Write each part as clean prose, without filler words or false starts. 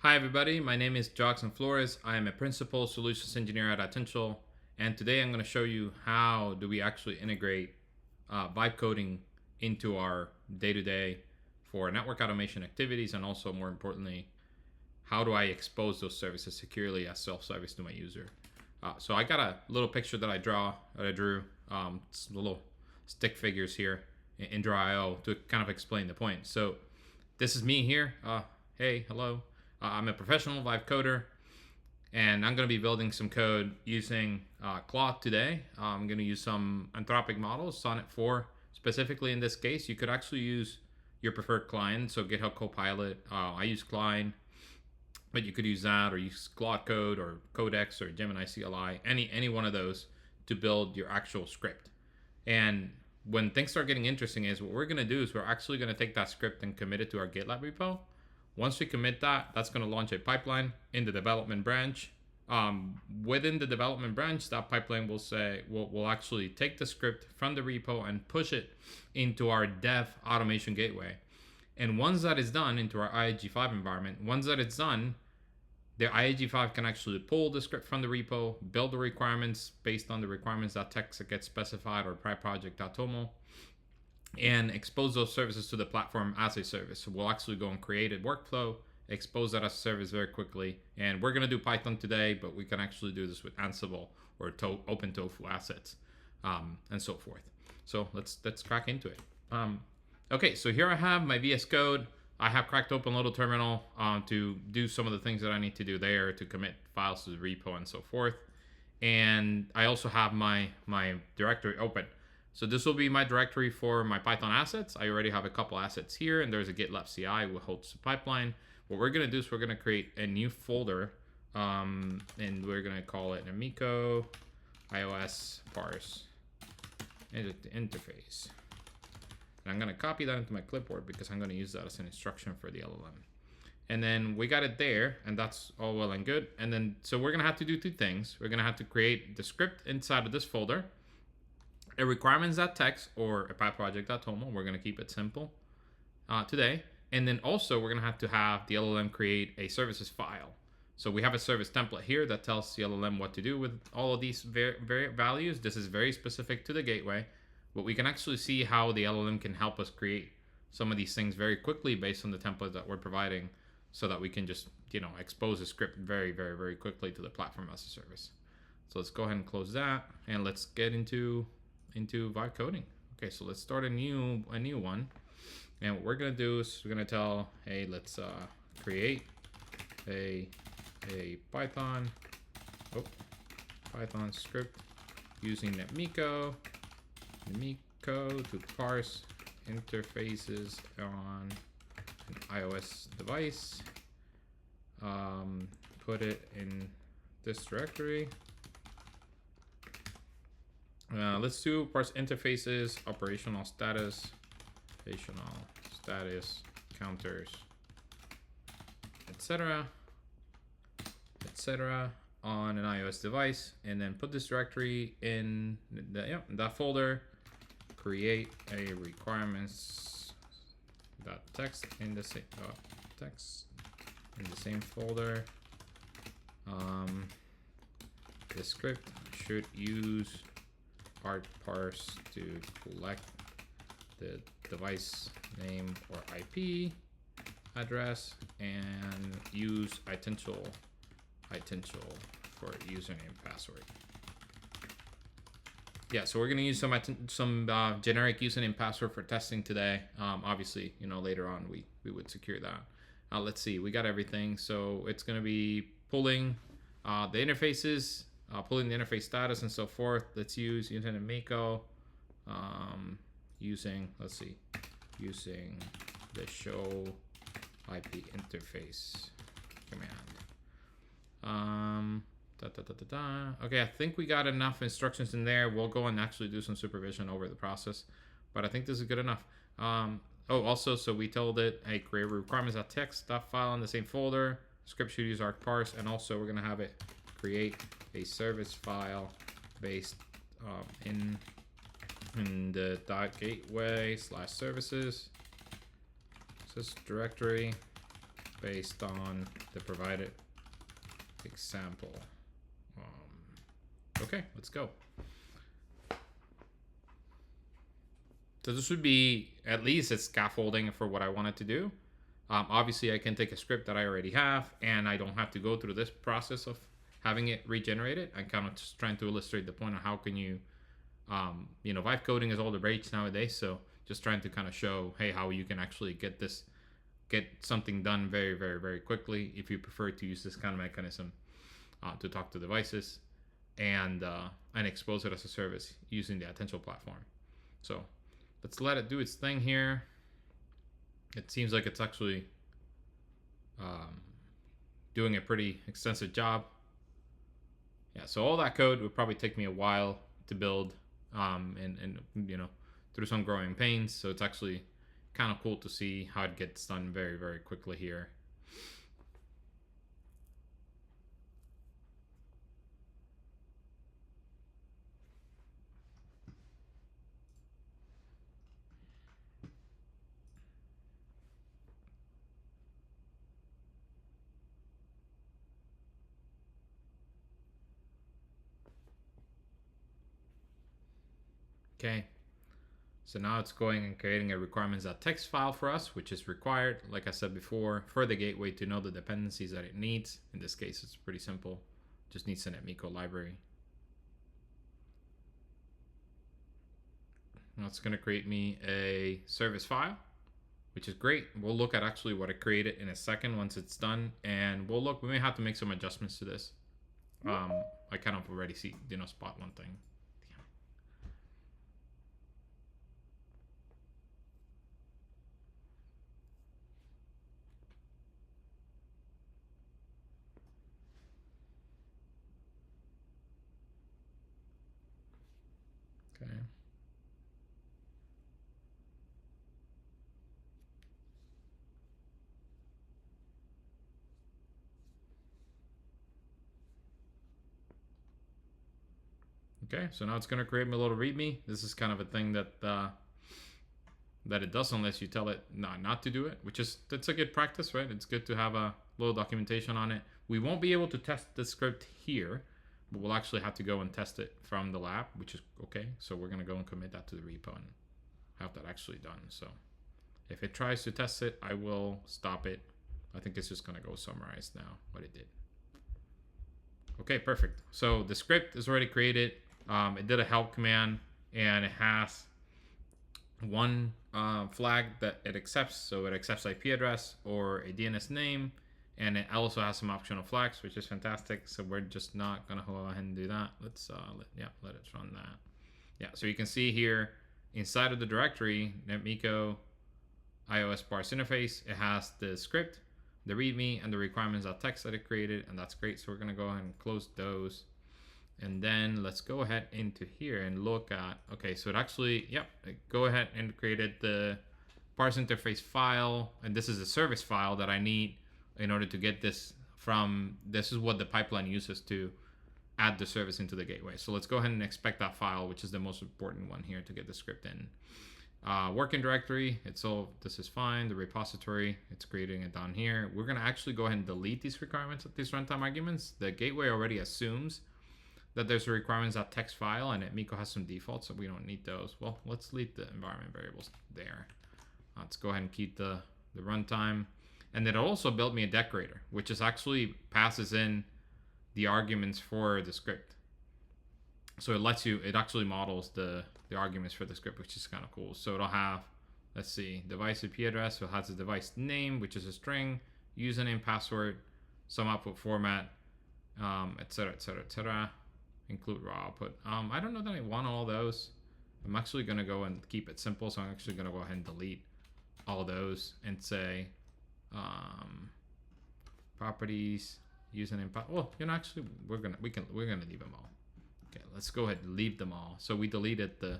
Hi everybody, my name is Joksan Flores. I am a Principal Solutions Engineer at Itential, and today I'm going to show you how do we actually integrate vibe coding into our day-to-day for network automation activities, and also more importantly, how do I expose those services securely as self-service to my user. So I got a little picture that I drew. It's little stick figures here in Draw.io to kind of explain the point. So this is me here. Hey, hello. I'm a professional vibe coder, and I'm going to be building some code using Claude today. I'm going to use some Anthropic models, Sonnet 4 specifically in this case. You could actually use your preferred client, so GitHub Copilot. I use Klein, but you could use that, or use Claude Code, or Codex, or Gemini CLI, any one of those to build your actual script. And when things start getting interesting is what we're going to do is we're actually going to take that script and commit it to our GitLab repo. Once we commit that, that's going to launch a pipeline in the development branch. Within the development branch, that pipeline will say, we'll actually take the script from the repo and push it into our dev automation gateway. And once that is done into our IAG5 environment, once that it's done, the IAG5 can actually pull the script from the repo, build the requirements based on the requirements that text that gets specified, or project.toml, and expose those services to the platform as a service. So we'll actually go and create a workflow, expose that as a service very quickly. And we're going to do Python today, but we can actually do this with Ansible or OpenTofu assets, and so forth. So let's crack into it. Okay, so here I have my VS Code. I have cracked open Loadal Terminal to do some of the things that I need to do there to commit files to the repo and so forth. And I also have my directory open. So this will be my directory for my Python assets. I already have a couple assets here, and there's a GitLab CI which holds the pipeline. What we're going to do is we're going to create a new folder, and we're going to call it Netmiko iOS parse interface. And I'm going to copy that into my clipboard because I'm going to use that as an instruction for the LLM. And then we got it there, and that's all well and good. And then, so we're going to have to do two things. We're going to have to create the script inside of this folder, a requirements.txt or a project.toml. We're going to keep it simple today. And then also we're going to have the LLM create a services file. So we have a service template here that tells the LLM what to do with all of these values. This is very specific to the gateway, but we can actually see how the LLM can help us create some of these things very quickly based on the template that we're providing, so that we can just, expose a script very quickly to the platform as a service. So let's go ahead and close that, and let's get into vibe coding. Okay, so let's start a new one, and what we're gonna do is we're gonna tell, hey, let's create a Python script using Netmiko to parse interfaces on an iOS device. Put it in this directory. Let's do parse interfaces, operational status, counters, etc. on an iOS device, and then put this directory in that folder. Create a requirements.txt in the same folder. The script should use parse to collect the device name or IP address, and use Itential for username and password. Yeah, so we're gonna use some generic username and password for testing today. Obviously, later on we would secure that. Let's see, we got everything. So it's gonna be pulling the interfaces, pulling the interface status and so forth. Let's use Netmiko, using the show IP interface command. Okay, I think we got enough instructions in there. We'll go and actually do some supervision over the process, but I think this is good enough. Also, so we told it, hey, create requirements.txt file in the same folder. Script should use arc parse, and also we're gonna have it create a service file based in the .gateway/services. This directory based on the provided example. Okay, let's go. So this would be at least a scaffolding for what I wanted to do. Obviously, I can take a script that I already have, and I don't have to go through this process of having it regenerated. I'm kind of just trying to illustrate the point of how can you, vibe coding is all the rage nowadays. So just trying to kind of show, hey, how you can actually get something done very, very, very quickly if you prefer to use this kind of mechanism to talk to devices and expose it as a service using the Itential platform. So let's let it do its thing here. It seems like it's actually doing a pretty extensive job. Yeah, so all that code would probably take me a while to build and through some growing pains. So it's actually kind of cool to see how it gets done very, very quickly here. Okay, so now it's going and creating a requirements.txt file for us, which is required, like I said before, for the gateway to know the dependencies that it needs. In this case, it's pretty simple. Just needs a Netmiko library. Now it's going to create me a service file, which is great. We'll look at actually what it created in a second once it's done, and we may have to make some adjustments to this. I kind of already see, spot one thing. Okay. Okay, so now it's going to create me a little README. This is kind of a thing that it does unless you tell it not to do it, that's a good practice, right? It's good to have a little documentation on it. We won't be able to test the script here, but we'll actually have to go and test it from the lab, which is okay. So we're going to go and commit that to the repo and have that actually done. So if it tries to test it, I will stop it. I think it's just going to go summarize now what it did. Okay, perfect. So the script is already created. It did a help command, and it has one flag that it accepts. So it accepts IP address or a DNS name, and it also has some optional flags, which is fantastic. So we're just not gonna go ahead and do that. Let's let it run that. Yeah, so you can see here inside of the directory Netmiko iOS parse interface, it has the script, the README, and the requirements.txt that it created, and that's great. So we're gonna go ahead and close those. And then let's go ahead into here and look at, okay, so it actually, go ahead and created the parse interface file. And this is a service file that I need in order to get this this is what the pipeline uses to add the service into the gateway. So let's go ahead and expect that file, which is the most important one here to get the script in. Working directory, this is fine. The repository, it's creating it down here. We're gonna actually go ahead and delete these requirements, these runtime arguments. The gateway already assumes that there's a requirements.txt file, and Netmiko has some defaults, so we don't need those. Well, let's leave the environment variables there. Let's go ahead and keep the runtime. And then it also built me a decorator, which is actually passes in the arguments for the script. So it actually models the arguments for the script, which is kind of cool. So it'll have, let's see, device IP address, so it has the device name, which is a string, username, password, some output format, etc., etc., etc. Include raw output. I don't know that I want all those. I'm actually going to go and keep it simple. So I'm actually going to go ahead and delete all those and say properties, username. Well, actually we're gonna leave them all. Okay, let's go ahead and leave them all. So we deleted the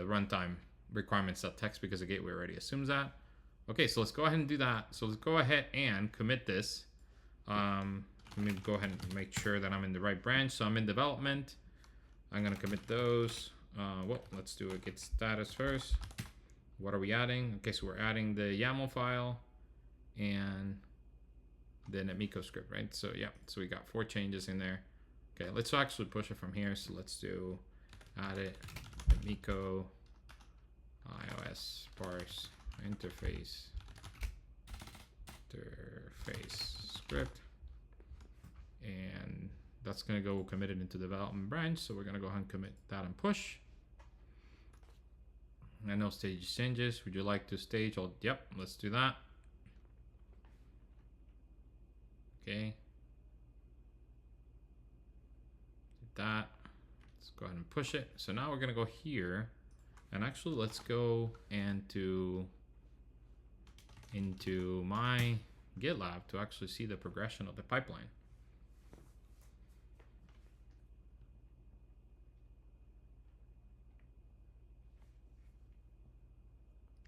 runtime requirements.txt because the gateway already assumes that. Okay, so let's go ahead and do that. So let's go ahead and commit this. Let me go ahead and make sure that I'm in the right branch. So I'm in development. I'm going to commit those. Let's do a git status first. What are we adding? Okay, so we're adding the YAML file. and the Netmiko script, right? So yeah, so we got 4 changes in there. Okay, let's actually push it from here. So let's do add it Netmiko iOS parse interface script, and that's gonna go committed into development branch. So we're gonna go ahead and commit that and push. And no stage changes. Would you like to stage? Oh, yep, let's do that. Okay. Did that. Let's go ahead and push it. So now we're gonna go here, and actually let's go into my GitLab to actually see the progression of the pipeline.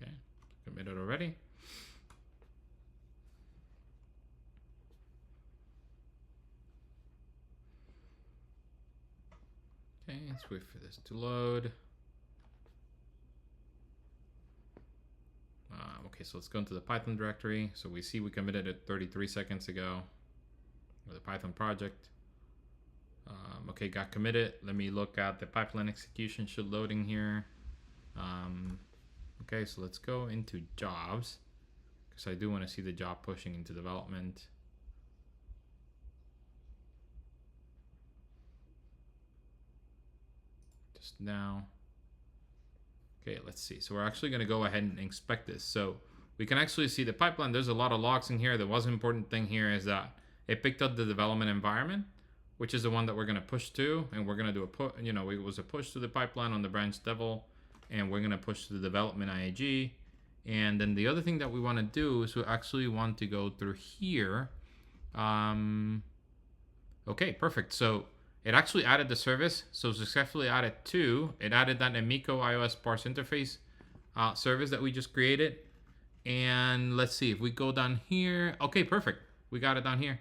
Okay, committed already. Okay, let's wait for this to load. Okay, so let's go into the Python directory. So we see we committed it 33 seconds ago with the Python project. Okay, got committed. Let me look at the pipeline execution should loading here. Okay, so let's go into jobs, because I do want to see the job pushing into development. Just now. Okay, let's see. So we're actually going to go ahead and inspect this. So we can actually see the pipeline. There's a lot of logs in here. The most important thing here is that it picked up the development environment, which is the one that we're going to push to. And we're going to do a push, it was a push to the pipeline on the branch level. And we're going to push to the development IAG. And then the other thing that we want to do is we actually want to go through here. Okay, perfect. So it actually added the service. So successfully added 2. It added that Netmiko iOS parse interface service that we just created. And let's see if we go down here. Okay, perfect. We got it down here.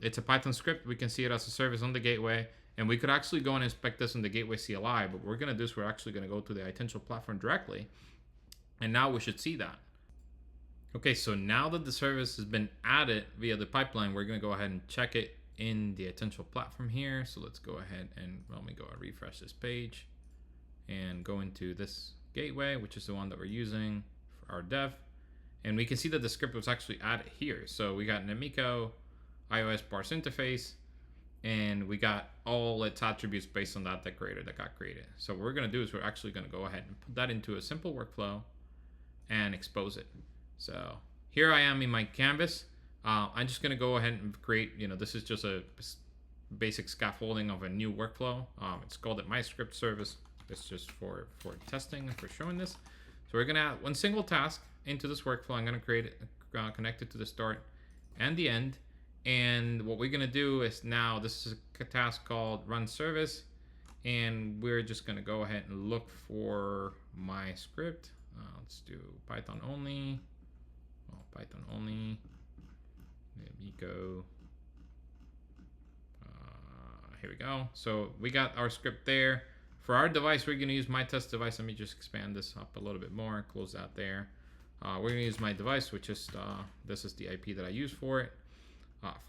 It's a Python script. We can see it as a service on the gateway. And we could actually go and inspect this in the gateway CLI. But what we're going to do is we're actually going to go to the Itential platform directly. And now we should see that. Okay, so now that the service has been added via the pipeline, we're going to go ahead and check it in the Itential platform here. So let's go ahead and let me go and refresh this page and go into this gateway, which is the one that we're using for our dev. And we can see that the script was actually added here. So we got Netmiko iOS parse interface, and we got all its attributes based on that decorator that got created. So what we're going to do is we're actually going to go ahead and put that into a simple workflow and expose it. So here I am in my canvas. I'm just going to go ahead and create, this is just a basic scaffolding of a new workflow. It's called my script service. It's just for testing and for showing this. So we're going to add one single task into this workflow. I'm going to create it, connect it to the start and the end. And what we're going to do is now this is a task called run service. And we're just going to go ahead and look for my script. Let's do Python only. Python only. Netmiko. Here we go. So we got our script there. For our device, we're going to use my test device. Let me just expand this up a little bit more. Close that there. We're going to use my device, which is this is the IP that I use for it.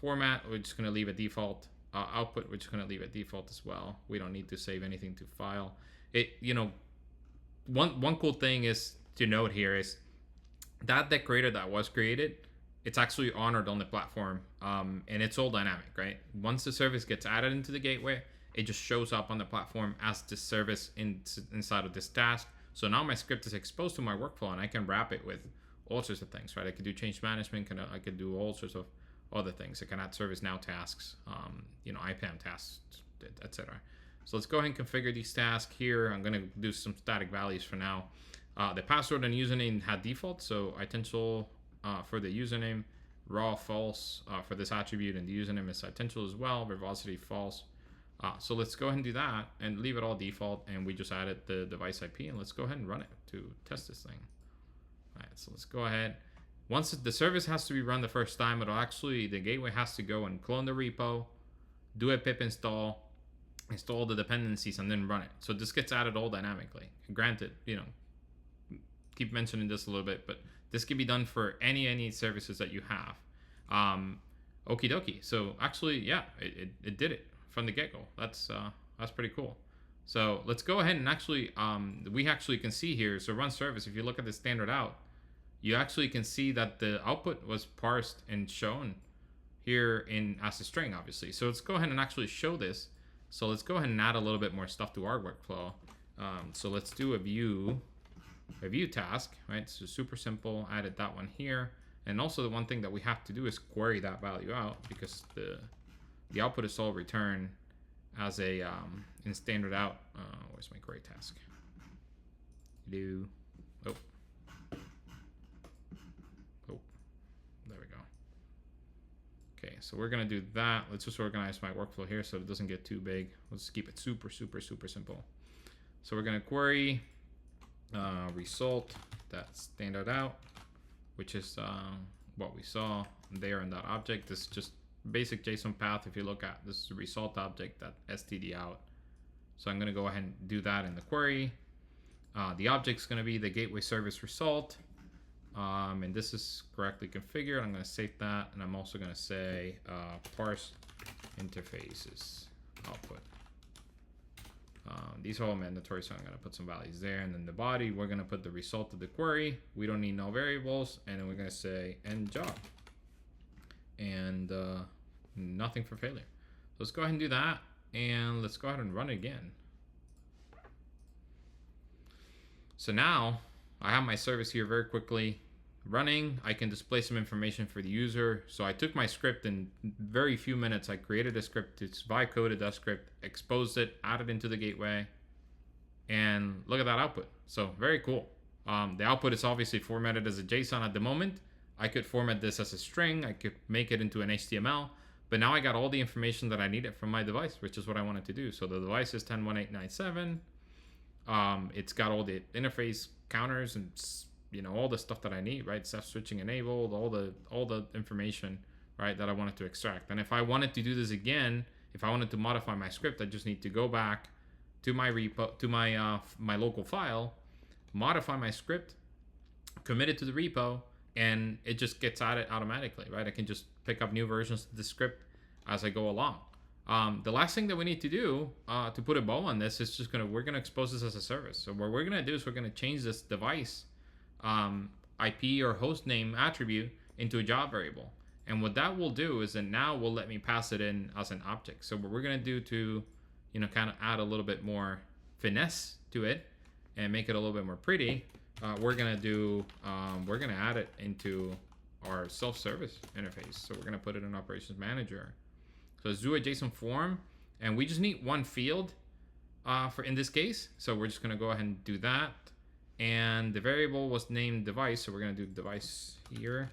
Format, we're just going to leave a default. Output, we're just going to leave a default as well. We don't need to save anything to file. One cool thing is to note here is that decorator that was created, it's actually honored on the platform, and it's all dynamic, right? Once the service gets added into the gateway, it just shows up on the platform as the service inside of this task. So now my script is exposed to my workflow, and I can wrap it with all sorts of things, right? I could do change management, I could do all sorts of other things. I can add ServiceNow tasks, IPAM tasks, etc. So let's go ahead and configure these tasks here. I'm going to do some static values for now. The password and username had default, so Itential for the username, raw false for this attribute, and the username is Itential as well, verbosity false. So let's go ahead and do that and leave it all default, and we just added the device IP, and let's go ahead and run it to test this thing. All right, so let's go ahead. Once the service has to be run the first time, the gateway has to go and clone the repo, do a pip install the dependencies, and then run it. So this gets added all dynamically. And granted, keep mentioning this a little bit, but This can be done for any services that you have. Okie dokie. So actually, yeah, it did it from the get-go. That's pretty cool. So let's go ahead and actually, we actually can see here, so run service, if you look at the standard out, you actually can see that the output was parsed and shown here as a string, obviously. So let's go ahead and actually show this. So let's go ahead and add a little bit more stuff to our workflow. So let's do a view task, right? So super simple, added that one here. And also the one thing that we have to do is query that value out, because the output is all returned as a in standard out. Where's my query task? Oh, there we go. Okay, so we're gonna do that. Let's just organize my workflow here so it doesn't get too big. Let's keep it super simple. So we're gonna query result that standard out, which is what we saw there in that object. This is just basic JSON path. If you look at this, is the result object, that std out. So I'm gonna go ahead and do that in the query. The object's gonna be the gateway service result. And this is correctly configured. I'm gonna save that, and I'm also gonna say parse interfaces output. These are all mandatory, so I'm gonna put some values there. And then the body, we're gonna put the result of the query. We don't need no variables, and then we're gonna say end job. And nothing for failure. So let's go ahead and do that, and let's go ahead and run it again. So now I have my service here very quickly running. I can display some information for the user. So I took my script in very few minutes. I created a script, it's vibe coded that script, exposed it, added into the gateway, and look at that output. So very cool. The output is obviously formatted as a JSON at the moment. I could format this as a string. I could make it into an HTML, but now I got all the information that I needed from my device, which is what I wanted to do. So the device is 10.18.97. It's got all the interface counters and, you know, all the stuff that I need, right? Self switching enabled, all the information, right, that I wanted to extract. And if I wanted to do this again, if I wanted to modify my script, I just need to go back to my repo, to my my local file, modify my script, commit it to the repo, and it just gets added automatically, right? I can just pick up new versions of the script as I go along. The last thing that we need to do to put a bow on this is we're gonna expose this as a service. So what we're gonna do is we're gonna change this device IP or host name attribute into a job variable. And what that will do is that now will let me pass it in as an object. So what we're gonna do to, you know, kind of add a little bit more finesse to it and make it a little bit more pretty, we're gonna add it into our self-service interface. So we're gonna put it in Operations Manager. So let's do a JSON form, and we just need one field for in this case. So we're just gonna go ahead and do that. And the variable was named device, so we're gonna do device here.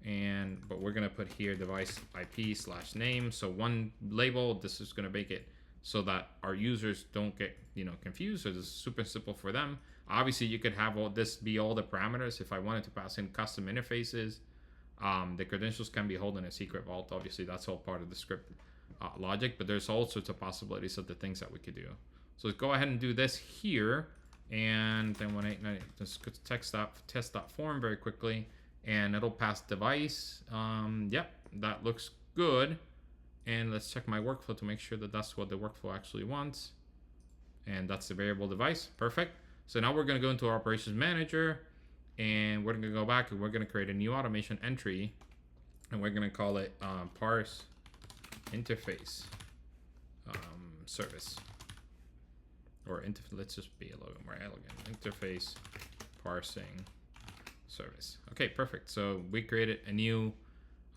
But we're gonna put here device IP/name. So one label. This is gonna make it so that our users don't get, you know, confused. So this is super simple for them. Obviously, you could have all this be all the parameters. If I wanted to pass in custom interfaces, the credentials can be held in a secret vault. Obviously, that's all part of the script logic, but there's all sorts of possibilities of the things that we could do. So let's go ahead and do this here. And then let's test that form very quickly, and it'll pass device. Yep, that looks good. And let's check my workflow to make sure that that's what the workflow actually wants. And that's the variable device. Perfect. So now we're going to go into our Operations Manager, and we're going to go back and we're going to create a new automation entry, and we're going to call it parse interface service. Or let's just be a little bit more elegant. Interface parsing service. Okay, perfect. So we created a new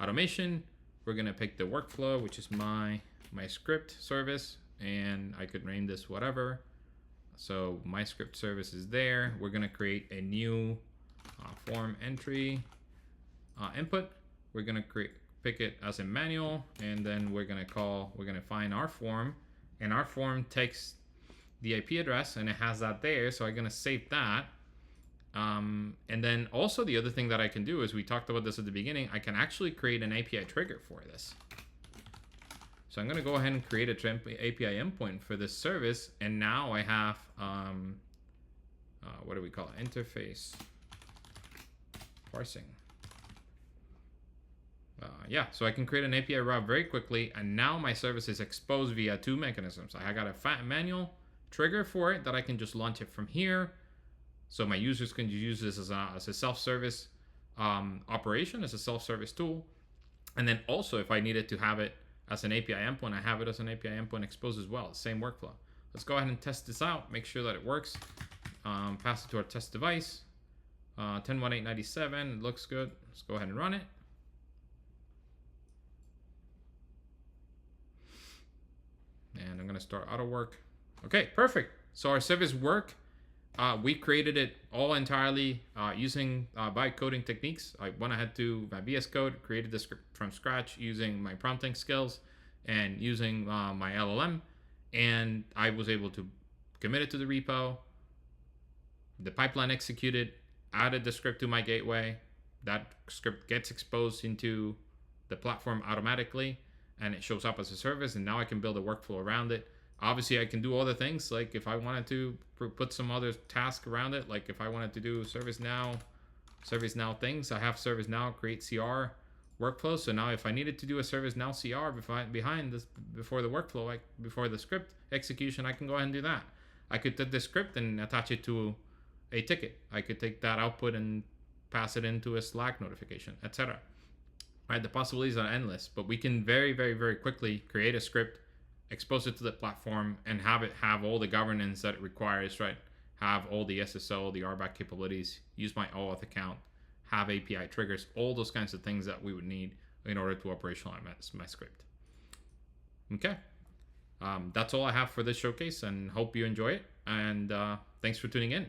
automation. We're gonna pick the workflow, which is my script service, and I could name this whatever. So my script service is there. We're gonna create a new form entry input. We're gonna pick it as a manual, and then we're gonna find our form, and our form takes the IP address, and it has that there, so I'm gonna save that. And then also the other thing that I can do is, we talked about this at the beginning, I can actually create an API trigger for this. So I'm gonna go ahead and create a API endpoint for this service, and now I have what do we call it? Interface parsing. Yeah, so I can create an API route very quickly, and now my service is exposed via two mechanisms. I got a manual trigger for it that I can just launch it from here, so my users can use this as a self-service operation, as a self-service tool. And then also, if I needed to have it as an API endpoint, I have it as an API endpoint exposed as well. Same workflow. Let's go ahead and test this out, make sure that it works. Pass it to our test device. 10.1.8.97, it looks good. Let's go ahead and run it. And I'm gonna start auto work. Okay, perfect. So our service work, we created it all entirely using vibe coding techniques. I went ahead to my VS Code, created the script from scratch using my prompting skills and using my LLM. And I was able to commit it to the repo. The pipeline executed, added the script to my gateway. That script gets exposed into the platform automatically, and it shows up as a service, and now I can build a workflow around it. Obviously, I can do other things, like if I wanted to put some other task around it, like if I wanted to do ServiceNow things, I have ServiceNow create CR workflow. So now if I needed to do a ServiceNow CR before the workflow, before the script execution, I can go ahead and do that. I could take the script and attach it to a ticket. I could take that output and pass it into a Slack notification, etc. Right, the possibilities are endless, but we can very, very, very quickly create a script, expose it to the platform, and have it have all the governance that it requires, right? Have all the SSO, the RBAC capabilities, use my OAuth account, have API triggers, all those kinds of things that we would need in order to operationalize my script. Okay, that's all I have for this showcase, and hope you enjoy it, and thanks for tuning in.